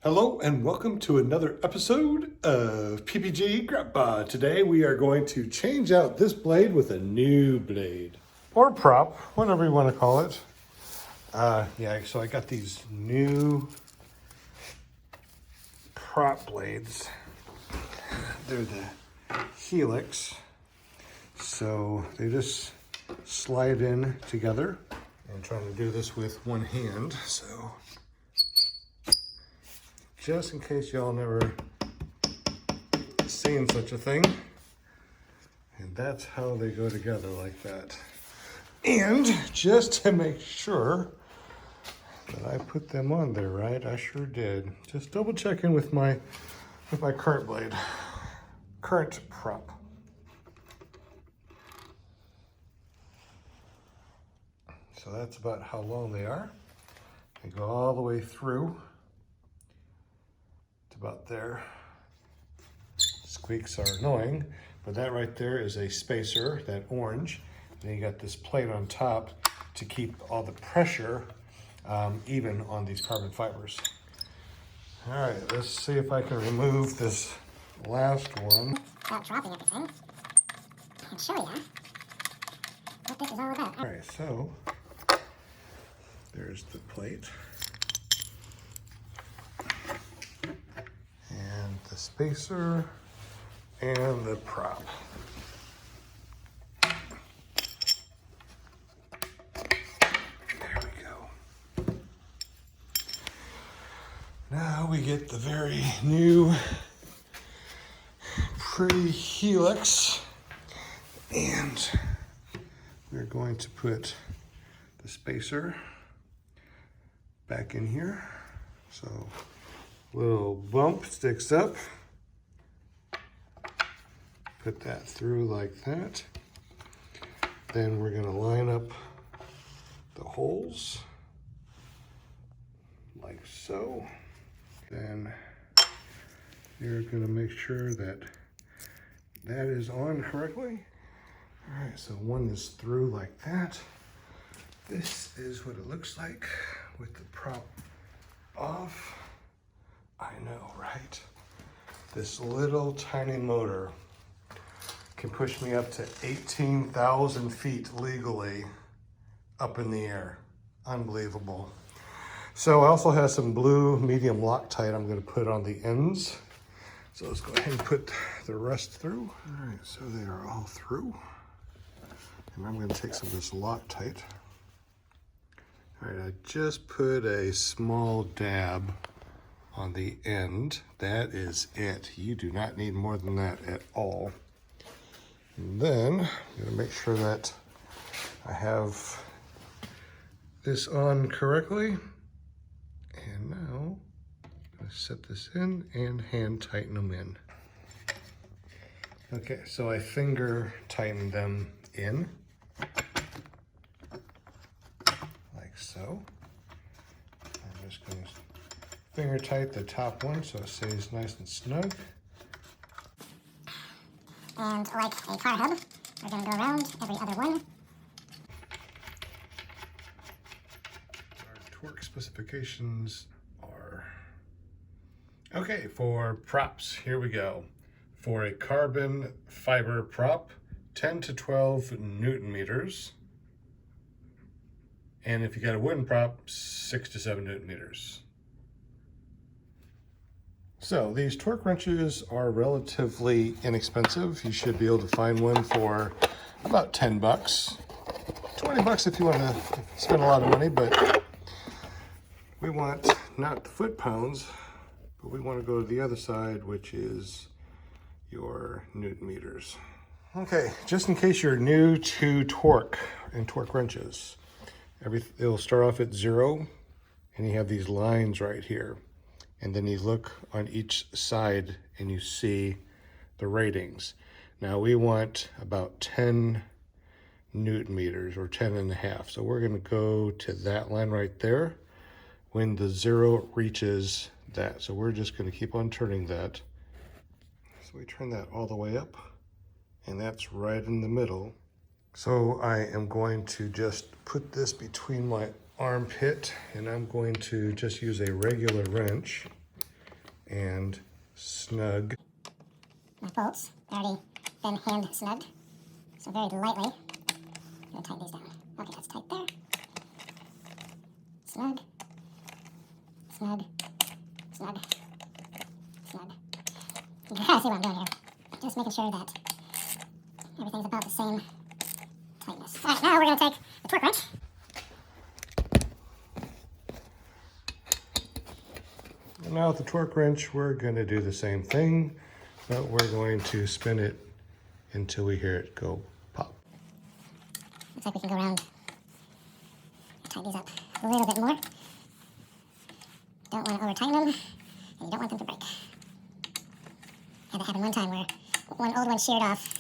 Hello and welcome to another episode of PPG Grandpa. Today we are going to change out this blade with a new blade. Or prop, whatever you want to call it. So I got these new prop blades. They're the helix. So they just slide in together. I'm trying to do this with one hand, so just in case y'all never seen such a thing. And that's how they go together like that. And just to make sure that I put them on there right, I sure did. Just double checking with my current blade, current prop. So that's about how long they are. They go all the way through. About there. Squeaks are annoying, but that right there is a spacer, that orange. And then you got this plate on top to keep all the pressure even on these carbon fibers. All right, let's see if I can remove this last one. Without dropping everything. And show you what this is all about. All right, so there's the plate. The spacer and the prop. There we go. Now we get the very new pretty helix, and we're going to put the spacer back in here. So little bump sticks up. Put that through like that. Then we're gonna line up the holes like so. Then you're gonna make sure that that is on correctly. All right, so one is through like that. This is what it looks like with the prop off. I know, right? This little tiny motor can push me up to 18,000 feet legally up in the air. Unbelievable. So I also have some blue medium Loctite I'm going to put on the ends. So let's go ahead and put the rest through. All right, so they are all through. And I'm going to take some of this Loctite. All right, I just put a small dab on the end. That is it. You do not need more than that at all. And then I'm gonna make sure that I have this on correctly. And now I'm gonna set this in and hand tighten them in. Okay, so I finger tighten them in like so. I'm just gonna finger tight the top one so it stays nice and snug. And like a car hub, we're going to go around every other one. Our torque specifications are... Okay, for props, here we go. For a carbon fiber prop, 10 to 12 Newton meters. And if you got a wooden prop, 6 to 7 Newton meters. So these torque wrenches are relatively inexpensive. You should be able to find one for about 10 bucks. 20 bucks if you want to spend a lot of money, but we want not the foot-pounds, but we want to go to the other side, which is your Newton meters. Okay, just in case you're new to torque and torque wrenches, it'll start off at 0, and you have these lines right here. And then you look on each side and you see the ratings. Now we want about 10 Newton meters or 10 and a half. So we're gonna go to that line right there when the 0 reaches that. So we're just gonna keep on turning that. So we turn that all the way up and that's right in the middle. So I am going to just put this between my armpit and I'm going to just use a regular wrench and snug. My bolts already been hand snugged, so very lightly I'm gonna tighten these down. Okay, that's tight there. Snug, snug, snug, snug. You gotta see what I'm doing here. Just making sure that everything's about the same tightness. All right, now we're gonna take the torque wrench. And now with the torque wrench, we're gonna do the same thing, but we're going to spin it until we hear it go pop. Looks like we can go around and tighten these up a little bit more. Don't want to over tighten them, and you don't want them to break. Had that happen one time where one old one sheared off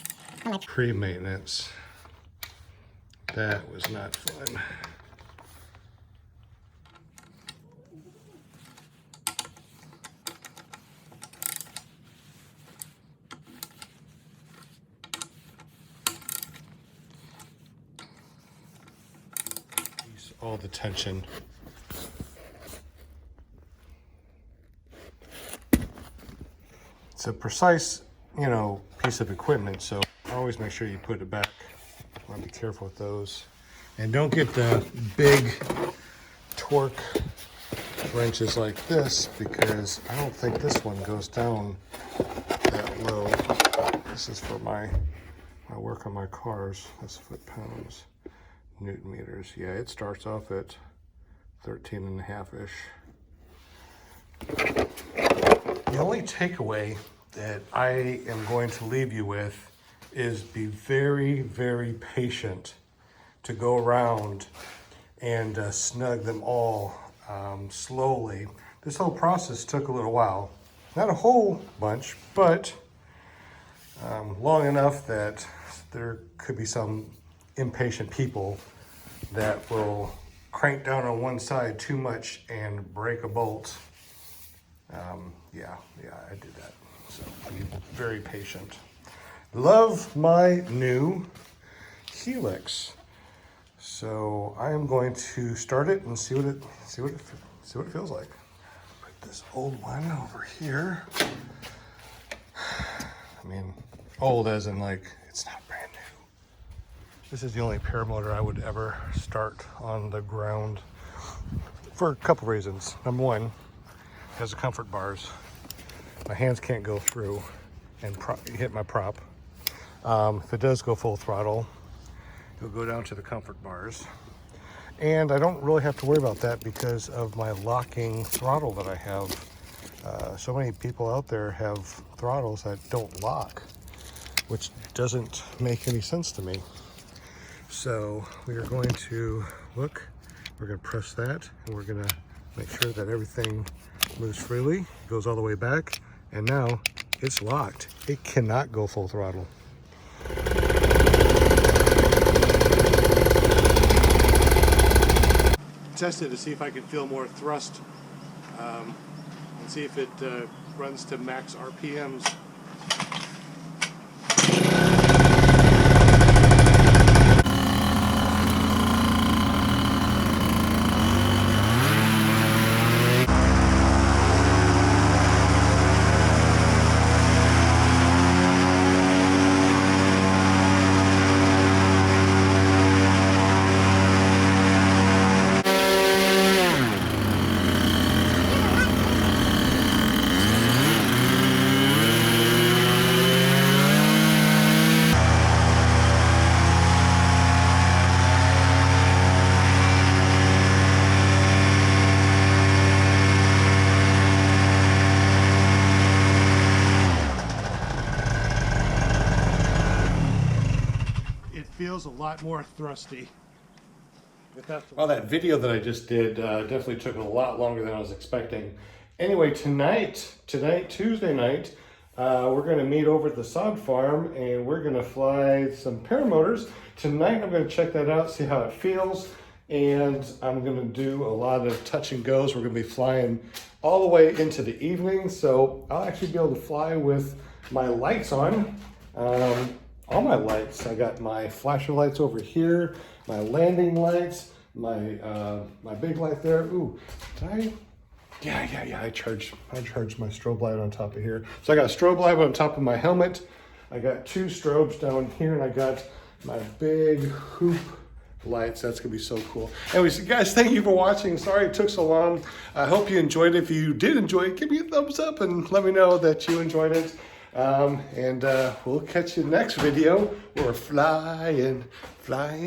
on my Pre-maintenance. That was not fun. All the tension. It's a precise, piece of equipment, so always make sure you put it back. Want to be careful with those. And don't get the big torque wrenches like this, because I don't think this one goes down that low. This is for my work on my cars. That's foot-pounds. Newton meters. Yeah, it starts off at 13.5-ish. The only takeaway that I am going to leave you with is be very, very patient to go around and snug them all slowly. This whole process took a little while. Not a whole bunch, but long enough that there could be some impatient people that will crank down on one side too much and break a bolt. Yeah, I did that. So be very patient. Love my new helix. So I am going to start it and see what it feels like. Put this old one over here. I mean, old as in like it's not brand new. This is the only paramotor I would ever start on the ground for a couple reasons. Number one, it has the comfort bars. My hands can't go through and hit my prop. If it does go full throttle, it'll go down to the comfort bars. And I don't really have to worry about that because of my locking throttle that I have. So many people out there have throttles that don't lock, which doesn't make any sense to me. So we are going to look, we're going to press that, and we're going to make sure that everything moves freely, goes all the way back, and now it's locked. It cannot go full throttle. Test it to see if I can feel more thrust and see if it runs to max RPMs. Feels a lot more thrusty. Well, that video that I just did definitely took a lot longer than I was expecting. Anyway, tonight, Tuesday night, we're going to meet over at the sod farm and we're going to fly some paramotors. Tonight I'm going to check that out, see how it feels, and I'm going to do a lot of touch and goes. We're going to be flying all the way into the evening, so I'll actually be able to fly with my lights on. All my lights. I got my flasher lights over here, my landing lights, my big light there. Ooh, did Yeah. I charged my strobe light on top of here. So I got a strobe light on top of my helmet. I got 2 strobes down here, and I got my big hoop lights. That's gonna be so cool. Anyways, guys, thank you for watching. Sorry it took so long. I hope you enjoyed it. If you did enjoy it, give me a thumbs up and let me know that you enjoyed it. We'll catch you next video. We're flying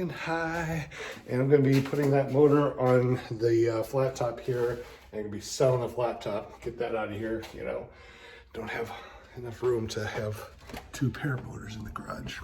high. And I'm gonna be putting that motor on the flat top here. And I'm gonna be selling the flat top. Get that out of here, you know. Don't have enough room to have 2 paramotors in the garage.